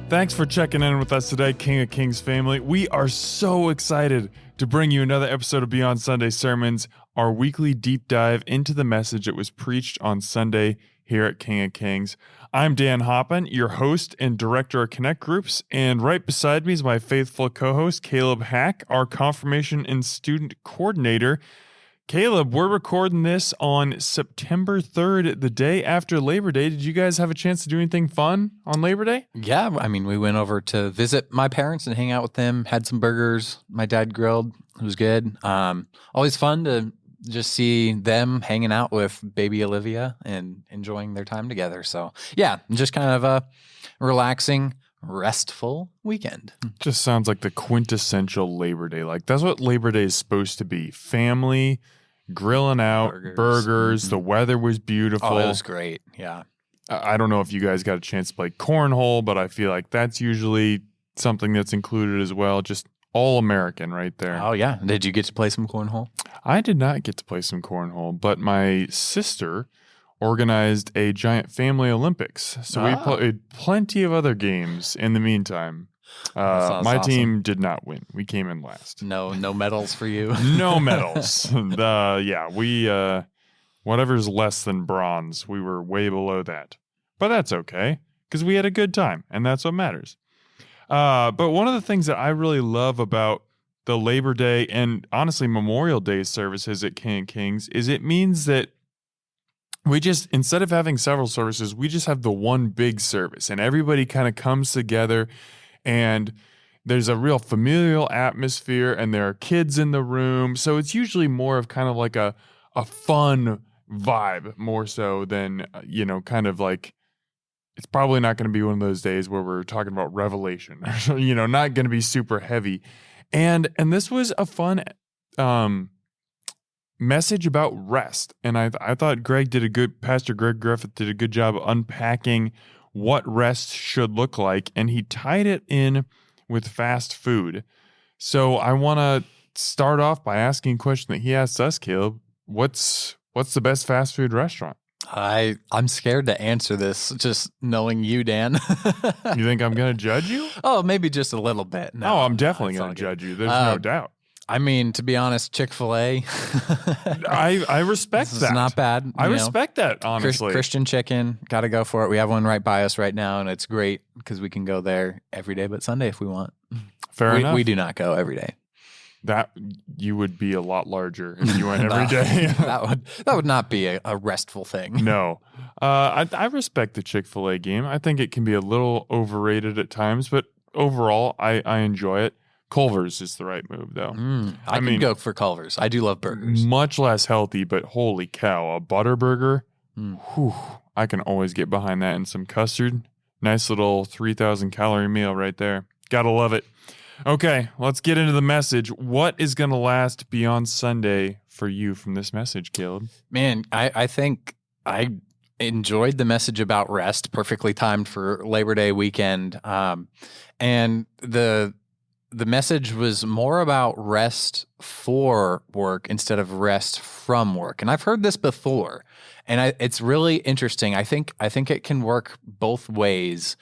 Thanks for checking in with us today, King of Kings family. We are so excited to bring you another episode of Beyond Sunday Sermons, our weekly deep dive into the message that was preached on Sunday here at King of Kings. I'm Dan Hoppen, your host and director of Connect Groups, and right beside me is my faithful co-host, Caleb Hack, our confirmation and student coordinator. Caleb, we're recording this on September 3rd, the day after Labor Day. Did you guys have a chance to do anything fun on Labor Day? Yeah, I mean, we went over to visit my parents and hang out with them, had some burgers. My dad grilled. It was good. Always fun to just see them hanging out with baby Olivia and enjoying their time together. So, yeah, just kind of a relaxing, restful weekend. Just sounds like the quintessential Labor Day. Like, that's what Labor Day is supposed to be. Family, grilling out, burgers. Mm-hmm. The weather was beautiful. Oh, it was great. Yeah. I don't know if you guys got a chance to play cornhole, but I feel like that's usually something that's included as well. Just all American right there. Oh, yeah. Did you get to play some cornhole? I did not get to play some cornhole, but my sister organized a giant family Olympics. So we played plenty of other games in the meantime. My team did not win. We came in last. No medals for you. No medals. Whatever's less than bronze, we were way below that. But that's okay, because we had a good time, and that's what matters. But one of the things that I really love about the Labor Day and honestly Memorial Day services at King of Kings is it means that we just, instead of having several services, we just have the one big service, and everybody kind of comes together, and there's a real familial atmosphere, and there are kids in the room. So it's usually more of kind of like a fun vibe, more so than, kind of like, it's probably not going to be one of those days where we're talking about Revelation, not going to be super heavy. And this was a fun message about rest. And I thought Pastor Greg Griffith did a good job of unpacking what rest should look like. And he tied it in with fast food. So I want to start off by asking a question that he asked us, Caleb. What's the best fast food restaurant? I'm scared to answer this, just knowing you, Dan. You think I'm going to judge you? Oh, maybe just a little bit. No, I'm definitely going to judge you. There's no doubt. I mean, to be honest, Chick-fil-A. I respect that. It's not bad. I respect that, honestly. Christian chicken, got to go for it. We have one right by us right now, and it's great because we can go there every day but Sunday if we want. Fair enough. We do not go every day. That you would be a lot larger if you went every day. that would not be a restful thing. No. I respect the Chick-fil-A game. I think it can be a little overrated at times, but overall, I enjoy it. Culver's is the right move, though. I mean, go for Culver's. I do love burgers. Much less healthy, but holy cow, a butter burger, I can always get behind that and some custard. Nice little 3,000 calorie meal right there. Gotta love it. Okay, let's get into the message. What is going to last beyond Sunday for you from this message, Caleb? Man, I think I enjoyed the message about rest, perfectly timed for Labor Day weekend. And the message was more about rest for work instead of rest from work. And I've heard this before, and it's really interesting. I think it can work both ways.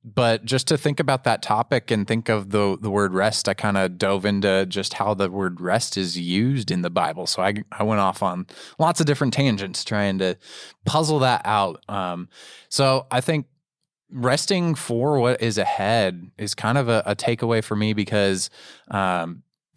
But just to think about that topic and think of the word rest, I kind of dove into just how the word rest is used in the Bible. So I went off on lots of different tangents trying to puzzle that out. So I think resting for what is ahead is kind of a takeaway for me because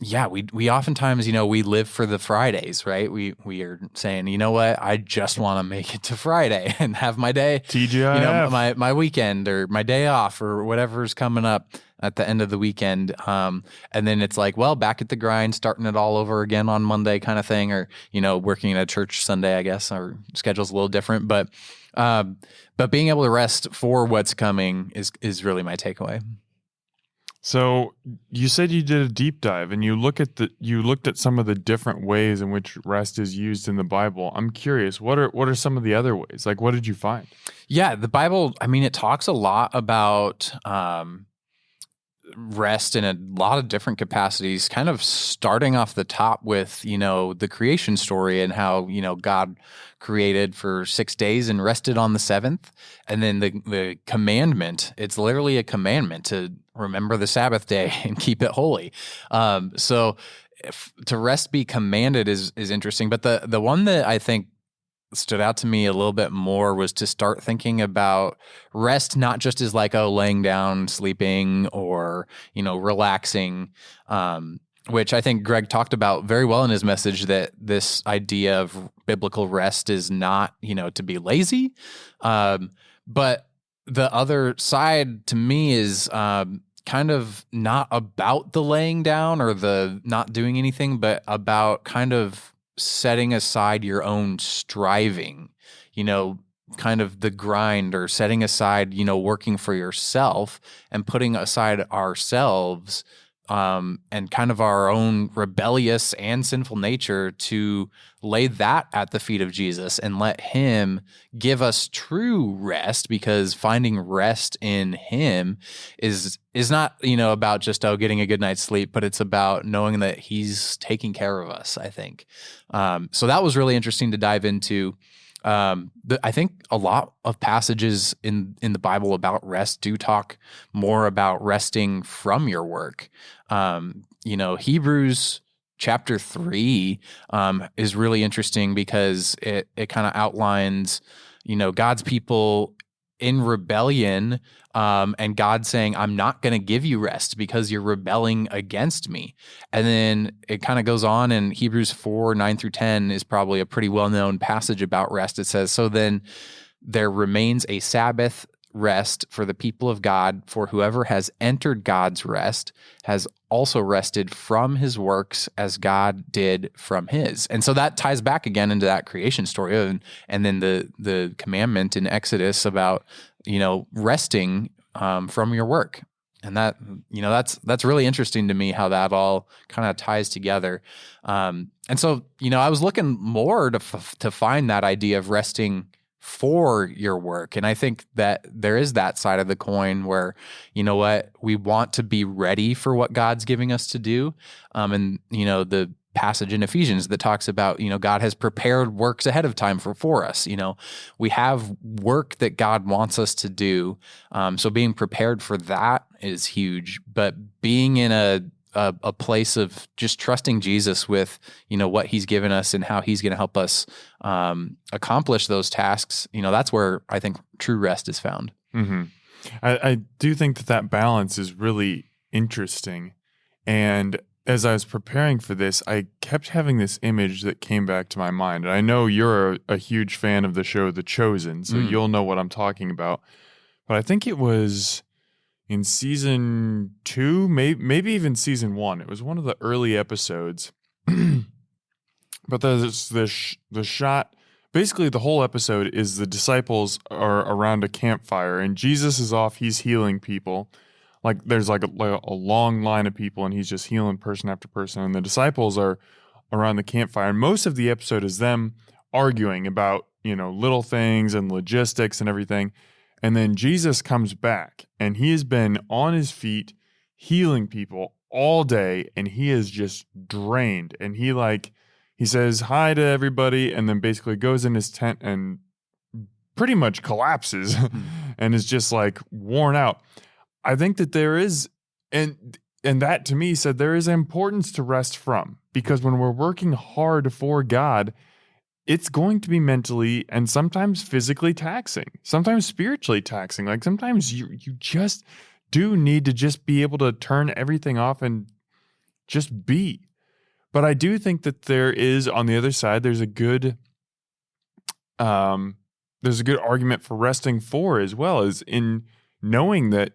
we oftentimes, we live for the Fridays, right? We are saying, you know what, I just want to make it to Friday and have my day, TGIF. my weekend or my day off or whatever's coming up at the end of the weekend. And then it's like, well, back at the grind, starting it all over again on Monday kind of thing, or, working at a church Sunday, I guess. Our schedule's a little different, but being able to rest for what's coming is really my takeaway. So you said you did a deep dive and you looked at some of the different ways in which rest is used in the Bible. I'm curious, what are some of the other ways? Like, what did you find? Yeah, the Bible, I mean, it talks a lot about rest in a lot of different capacities, kind of starting off the top with, the creation story and how, God created for 6 days and rested on the seventh. And then the commandment, it's literally a commandment to remember the Sabbath day and keep it holy. So to rest be commanded is interesting. But the one that I think stood out to me a little bit more was to start thinking about rest not just as like, laying down, sleeping, or, relaxing, which I think Greg talked about very well in his message, that this idea of biblical rest is not, to be lazy. But the other side to me is kind of not about the laying down or the not doing anything, but about kind of setting aside your own striving, kind of the grind, or setting aside, working for yourself and putting aside ourselves and kind of our own rebellious and sinful nature to lay that at the feet of Jesus and let him give us true rest, because finding rest in him is not, about just, getting a good night's sleep, but it's about knowing that he's taking care of us, I think. So that was really interesting to dive into. I think a lot of passages in the Bible about rest do talk more about resting from your work. Hebrews chapter 3 is really interesting because it kind of outlines, God's people in rebellion, and God saying, I'm not going to give you rest because you're rebelling against me. And then it kind of goes on, and Hebrews 4, 9 through 10 is probably a pretty well-known passage about rest. It says, so then there remains a Sabbath rest for the people of God, for whoever has entered God's rest has also rested from his works as God did from his. And so that ties back again into that creation story, and then the commandment in Exodus about, resting from your work. And that, that's really interesting to me how that all kind of ties together. And so, I was looking more to find that idea of resting for your work. And I think that there is that side of the coin where, we want to be ready for what God's giving us to do. And, the passage in Ephesians that talks about, God has prepared works ahead of time for us. We have work that God wants us to do. So being prepared for that is huge, but being in a place of just trusting Jesus with, what he's given us and how he's going to help us accomplish those tasks, that's where I think true rest is found. Mm-hmm. I do think that balance is really interesting. And as I was preparing for this, I kept having this image that came back to my mind. And I know you're a huge fan of the show The Chosen, so you'll know what I'm talking about. But I think it was in season 2, maybe even season 1. It was one of the early episodes. But there's the shot. Basically, the whole episode is the disciples are around a campfire, and Jesus is off. He's healing people. Like there's like a long line of people, and he's just healing person after person. And the disciples are around the campfire. And most of the episode is them arguing about, little things and logistics and everything. And then Jesus comes back, and he has been on his feet healing people all day, and he is just drained. And he says hi to everybody, and then basically goes in his tent and pretty much collapses and is just like worn out. I think that there is, and that to me said there is importance to rest from, because when we're working hard for God, it's going to be mentally and sometimes physically taxing, sometimes spiritually taxing. Like sometimes you just do need to just be able to turn everything off and just be. But I do think that there is, on the other side, there's a good argument for resting for, as well as in knowing that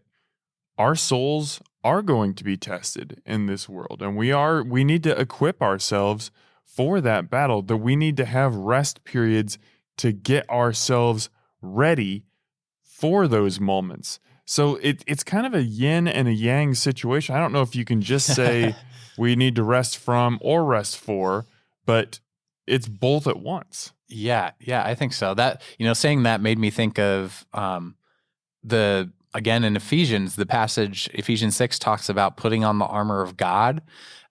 our souls are going to be tested in this world, and we need to equip ourselves for that battle, that we need to have rest periods to get ourselves ready for those moments. So it's kind of a yin and a yang situation. I don't know if you can just say we need to rest from or rest for, but it's both at once. Yeah, I think so. That, saying that made me think of again, in Ephesians, the passage, Ephesians 6 talks about putting on the armor of God.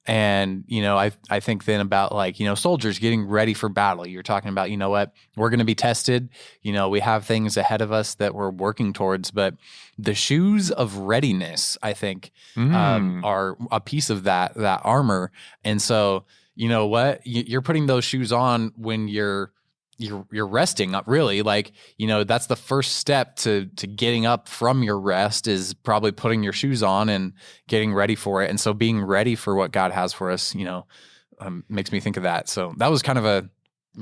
And, I think then about like, soldiers getting ready for battle. You're talking about, what, we're going to be tested. We have things ahead of us that we're working towards, but the shoes of readiness, I think, are a piece of that armor. And so, what, you're putting those shoes on when you're resting up, really. Like, that's the first step to getting up from your rest, is probably putting your shoes on and getting ready for it. And so being ready for what God has for us, makes me think of that. So that was kind of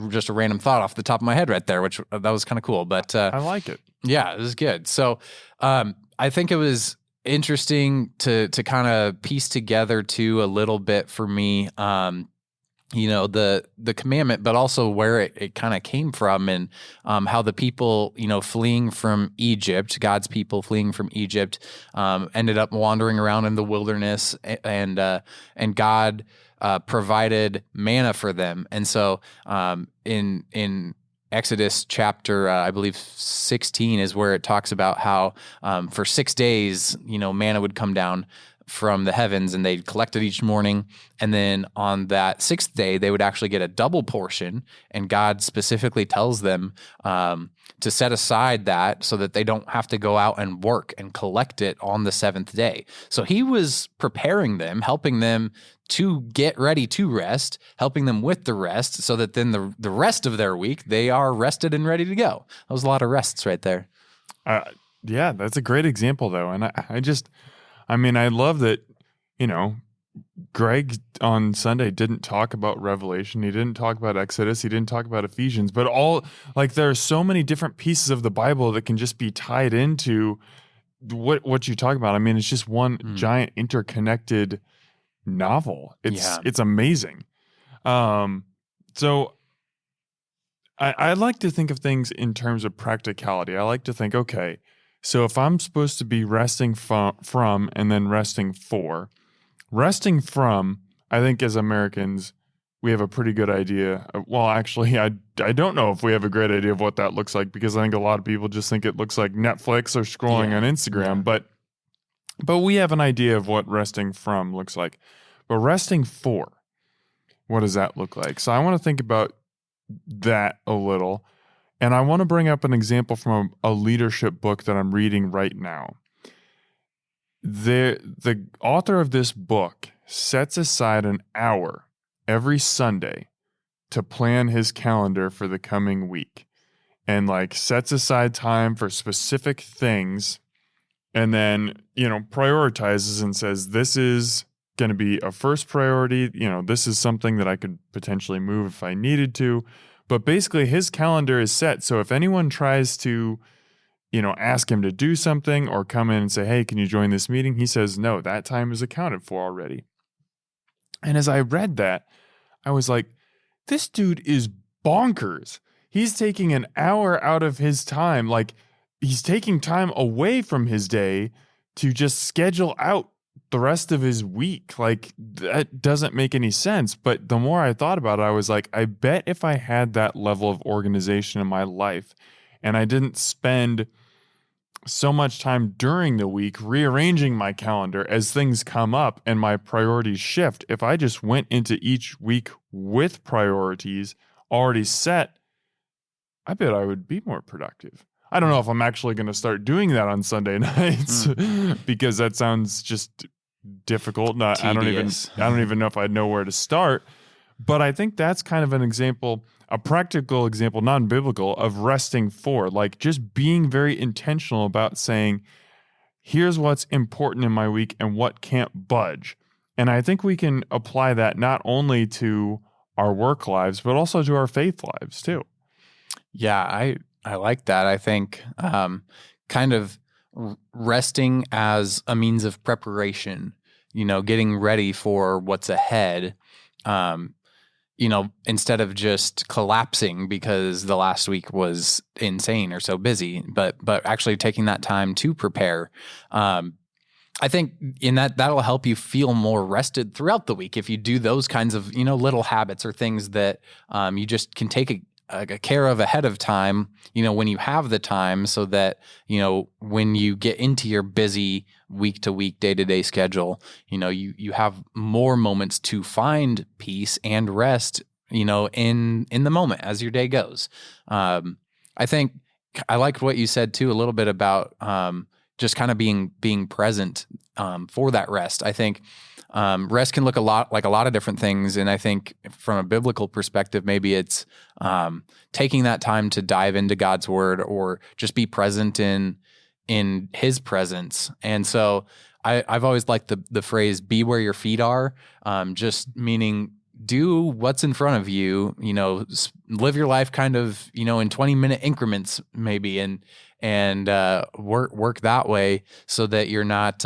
just a random thought off the top of my head right there, which that was kind of cool. But I like it. Yeah, it was good. So I think it was interesting to kind of piece together too a little bit for me, the commandment, but also where it kind of came from, and how the people, fleeing from Egypt, God's people fleeing from Egypt, ended up wandering around in the wilderness, and God provided manna for them. And so in Exodus chapter, I believe 16 is where it talks about how for 6 days, manna would come down from the heavens, and they'd collect it each morning. And then on that sixth day, they would actually get a double portion. And God specifically tells them to set aside that so that they don't have to go out and work and collect it on the seventh day. So he was preparing them, helping them to get ready to rest, helping them with the rest, so that then the rest of their week, they are rested and ready to go. That was a lot of rests right there. Yeah, that's a great example, though. And I love that, Greg on Sunday didn't talk about Revelation. He didn't talk about Exodus. He didn't talk about Ephesians. But there are so many different pieces of the Bible that can just be tied into what you talk about. It's just one giant interconnected novel. It's amazing. So I like to think of things in terms of practicality. I like to think, okay, so if I'm supposed to be resting from and then resting for, resting from, I think as Americans, we have a pretty good idea. Well, actually, I don't know if we have a great idea of what that looks like, because I think a lot of people just think it looks like Netflix or scrolling on Instagram. Yeah. But we have an idea of what resting from looks like. But resting for, what does that look like? So I want to think about that a little. And I want to bring up an example from a leadership book that I'm reading right now. The author of this book sets aside an hour every Sunday to plan his calendar for the coming week, and sets aside time for specific things, and then, prioritizes and says, this is going to be a first priority. This is something that I could potentially move if I needed to. But basically, his calendar is set. So if anyone tries to, ask him to do something or come in and say, hey, can you join this meeting? He says, no, that time is accounted for already. And as I read that, I was like, this dude is bonkers. He's taking an hour out of his time. He's taking time away from his day to just schedule out the rest of his week. That doesn't make any sense. But the more I thought about it, I was like, I bet if I had that level of organization in my life, and I didn't spend so much time during the week rearranging my calendar as things come up and my priorities shift, if I just went into each week with priorities already set, I bet I would be more productive. I don't know if I'm actually going to start doing that on Sunday nights because that sounds just difficult. I don't even know if I know where to start. But I think that's kind of an example, a practical example, non-biblical, of resting for, just being very intentional about saying, here's what's important in my week and what can't budge. And I think we can apply that not only to our work lives, but also to our faith lives too. Yeah, I like that. I think kind of resting as a means of preparation, getting ready for what's ahead, instead of just collapsing because the last week was insane or so busy, but actually taking that time to prepare. I think in that'll help you feel more rested throughout the week if you do those kinds of, little habits or things that you just can take care of ahead of time, when you have the time, so that, when you get into your busy week to week, day to day schedule, you have more moments to find peace and rest, in the moment as your day goes. I think I liked what you said too, a little bit about just kind of being present for that rest. I think rest can look a lot like a lot of different things. And I think from a biblical perspective, maybe it's taking that time to dive into God's word or just be present in his presence. And so I've always liked the phrase, be where your feet are, just meaning do what's in front of you, live your life kind of, in 20-minute increments maybe, and work that way so that you're not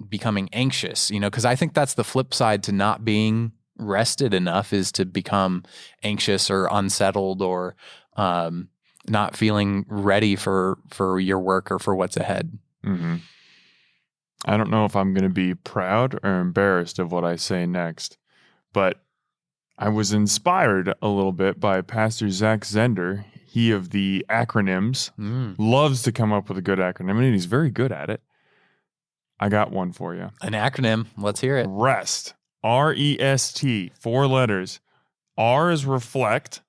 becoming anxious, because I think that's the flip side to not being rested enough, is to become anxious or unsettled or not feeling ready for your work or for what's ahead. Mm-hmm. I don't know if I'm going to be proud or embarrassed of what I say next, but I was inspired a little bit by Pastor Zach Zender. He of the acronyms loves to come up with a good acronym, and he's very good at it. I got one for you. An acronym. Let's hear it. REST. R-E-S-T. 4 letters. R is reflect.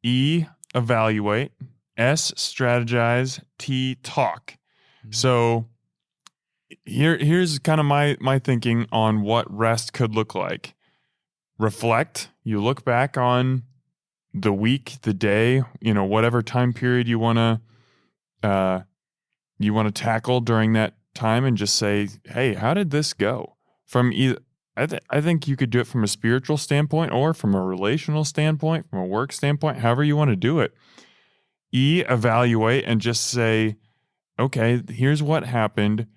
E, evaluate. S, strategize. T, talk. So here's kind of my thinking on what rest could look like. Reflect. You look back on the week, the day, whatever time period you want to tackle during that time, and just say, hey, how did this go? From either, I think you could do it from a spiritual standpoint or from a relational standpoint, from a work standpoint, however you want to do it. E, evaluate, and just say, okay, here's what happened.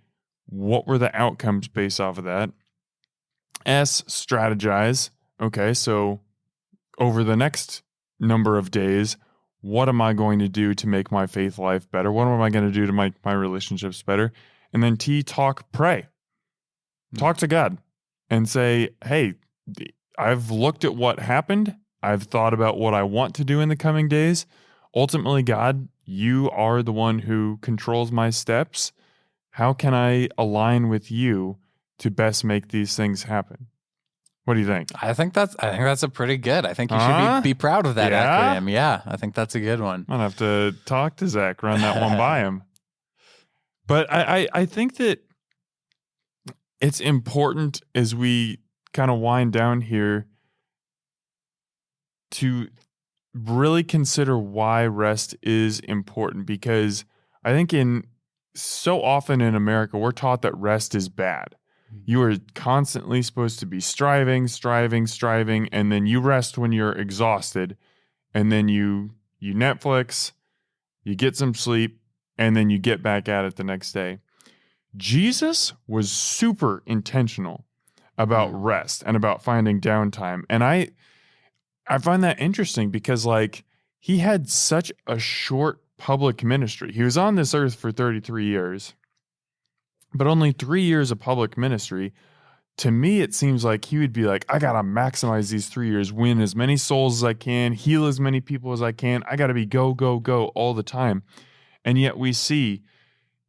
What were the outcomes based off of that? S, strategize. Okay, so over the next number of days, what am I going to do to make my faith life better? What am I going to do to make my relationships better? And then T, talk, pray. Talk to God and say, hey, I've looked at what happened. I've thought about what I want to do in the coming days. Ultimately, God, you are the one who controls my steps. How can I align with you to best make these things happen? What do you think? I think that's a pretty good. I think you should be proud of that acronym. Yeah, I think that's a good one. I'll have to talk to Zach, run that one by him. But I think that it's important as we kind of wind down here to really consider why rest is important, because I think so often in America, we're taught that rest is bad. You are constantly supposed to be striving, and then you rest when you're exhausted, and then you Netflix, you get some sleep, and then you get back at it the next day. Jesus was super intentional about rest and about finding downtime. And I find that interesting because he had such a short public ministry. He was on this earth for 33 years. But only 3 years of public ministry. To me, it seems like he would be like, I got to maximize these 3 years, win as many souls as I can, heal as many people as I can. I got to be go, go, go all the time. And yet we see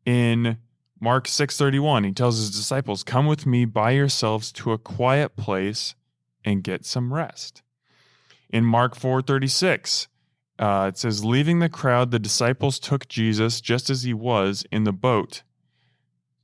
in Mark 6:31, he tells his disciples, come with me by yourselves to a quiet place and get some rest. In Mark 4:36, it says, leaving the crowd, the disciples took Jesus just as he was in the boat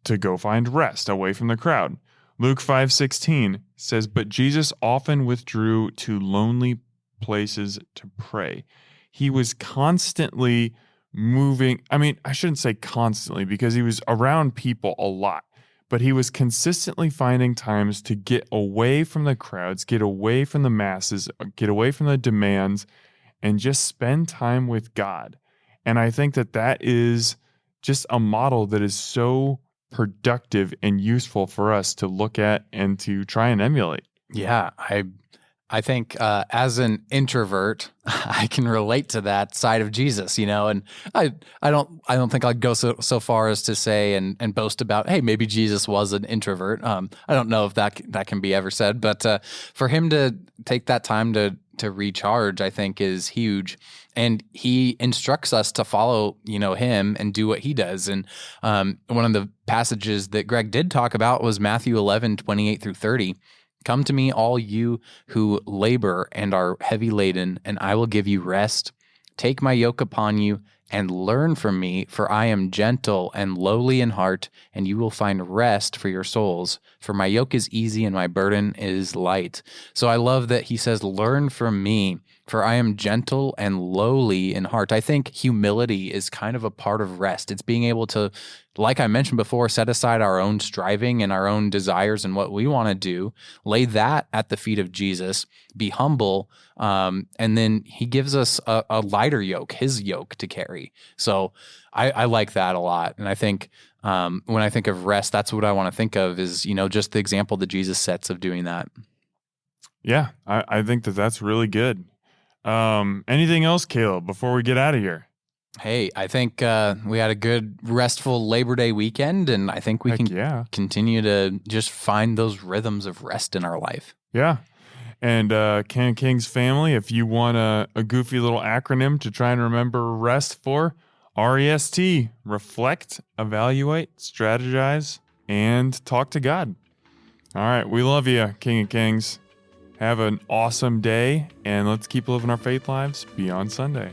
to go find rest away from the crowd. Luke 5:16 says, but Jesus often withdrew to lonely places to pray. He was constantly moving. I mean, I shouldn't say constantly because he was around people a lot, but he was consistently finding times to get away from the crowds, get away from the masses, get away from the demands, and just spend time with God. And I think that is just a model that is so productive and useful for us to look at and to try and emulate. Yeah, I think as an introvert, I can relate to that side of Jesus, and I don't think I'd go so far as to say and boast about, hey, maybe Jesus was an introvert. I don't know if that can be ever said, but for him to take that time to to recharge, I think, is huge. And he instructs us to follow, him and do what he does. And one of the passages that Greg did talk about was Matthew 11:28-30. Come to me, all you who labor and are heavy laden, and I will give you rest. Take my yoke upon you and learn from me, for I am gentle and lowly in heart, and you will find rest for your souls. For my yoke is easy and my burden is light. So I love that he says, learn from me, for I am gentle and lowly in heart. I think humility is kind of a part of rest. It's being able to, like I mentioned before, set aside our own striving and our own desires and what we want to do, lay that at the feet of Jesus, be humble, and then he gives us a lighter yoke, his yoke to carry. So I like that a lot. And I think when I think of rest, that's what I want to think of is, just the example that Jesus sets of doing that. Yeah, I think that's really good. Anything else, Caleb, before we get out of here? Hey, I think we had a good, restful Labor Day weekend, and I think we can continue to just find those rhythms of rest in our life. Yeah. And Ken King's family, if you want a goofy little acronym to try and remember REST for, REST, reflect, evaluate, strategize, and talk to God. All right, we love you, King of Kings. Have an awesome day, and let's keep living our faith lives beyond Sunday.